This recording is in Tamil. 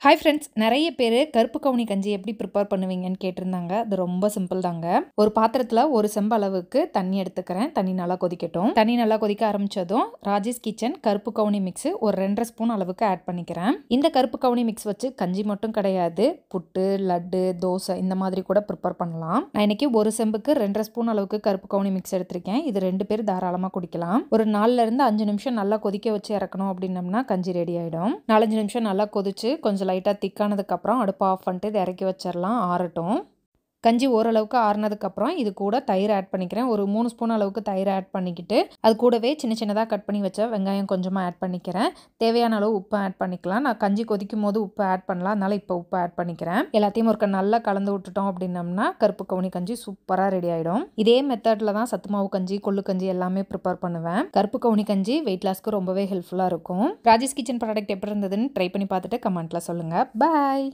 ஹாய் ஃப்ரெண்ட்ஸ், நிறைய பேர் கருப்பு கவுனி கஞ்சி எப்படி ப்ரிப்பேர் பண்ணுவீங்கன்னு கேட்டிருந்தாங்க. அது ரொம்ப சிம்பிள் தாங்க. ஒரு பாத்திரத்தில் ஒரு செம்பு அளவுக்கு தண்ணி எடுத்துக்கிறேன். தண்ணி நல்லா கொதிக்கட்டும். தண்ணி நல்லா கொதிக்க ஆரம்பித்ததும் ராஜேஷ் கிச்சன் கருப்பு கவுனி மிக்ஸ் ஒரு 2.5 ஸ்பூன் அளவுக்கு ஆட் பண்ணிக்கிறேன். இந்த கருப்பு கவுனி மிக்ஸ் வச்சு கஞ்சி மட்டும் கிடையாது, புட்டு, லட்டு, தோசை இந்த மாதிரி கூட ப்ரிப்பேர் பண்ணலாம். நான் இன்னைக்கு ஒரு செம்புக்கு 2.5 ஸ்பூன் அளவுக்கு கருப்பு கவுனி மிக்ஸ் எடுத்திருக்கேன். இது 2 பேர் தாராளமாக குடிக்கலாம். ஒரு 4லேருந்து 5 நிமிஷம் நல்லா கொதிக்க வச்சு இறக்கணும் அப்படின்னம்னா கஞ்சி ரெடி ஆகிடும். 4-5 நிமிஷம் நல்லா கொதிச்சு கொஞ்சம் லைட்டாக திக்கானதுக்கப்புறம் அடுப்பை ஆஃப் பண்ணிட்டு இதை இறக்கி வச்சிடலாம், ஆறட்டும். கஞ்சி ஓரளவுக்கு ஆறுனதுக்கப்புறம் இது கூட தயிர் ஆட் பண்ணிக்கிறேன். ஒரு 3 ஸ்பூன் அளவுக்கு தயிர் ஆட் பண்ணிக்கிட்டு அது கூடவே சின்ன சின்னதாக கட் பண்ணி வச்ச வெங்காயம் கொஞ்சமாக ஆட் பண்ணிக்கிறேன். தேவையான அளவு உப்பு ஆட் பண்ணிக்கலாம். நான் கஞ்சி கொதிக்கும் போது உப்பு ஆட் பண்ணலாம், அதனால இப்போ உப்பு ஆட் பண்ணிக்கிறேன். எல்லாத்தையும் ஒருக்க நல்லா கலந்து விட்டுட்டோம் அப்படின்னம்னா கருப்பு கவுனி கஞ்சி சூப்பராக ரெடி ஆகிடும். இதே மெத்தடில் தான் சத்து மாவு கஞ்சி, கொள்ளு கஞ்சி எல்லாமே ப்ரிப்பேர் பண்ணுவேன். கருப்பு கவுனி கஞ்சி வெயிட் லாஸ்க்கு ரொம்பவே ஹெல்ப்ஃபுல்லாக இருக்கும். ராஜேஷ் கிச்சன் ப்ராடக்ட் எப்படி இருந்ததுன்னு ட்ரை பண்ணி பார்த்துட்டு கமெண்ட்டில் சொல்லுங்கள். பாய்.